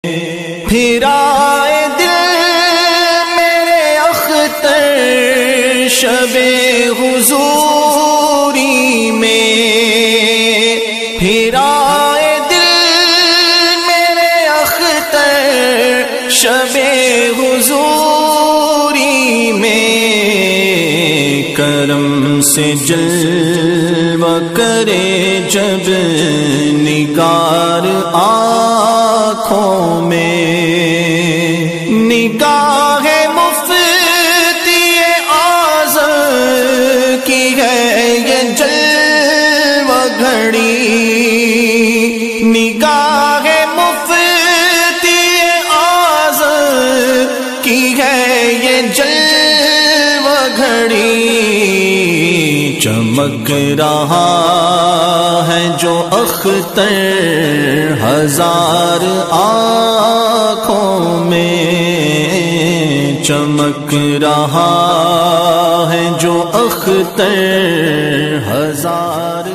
پھر آئے دل میرے اختر شب حضوری میں، پھر آئے دل میرے اختر شب حضوری میں، کرم سے جلوہ کرے جب نگار آنکھوں میں، نگاہ مفتی اعظم کی ہے یہ جلوہ گھڑی، نگاہ مفتی اعظم کی ہے یہ جلوہ گھڑی، چمک رہا ہے جو اختر ہزار آنکھوں میں، چمک رہا ہے جو اختر ہزار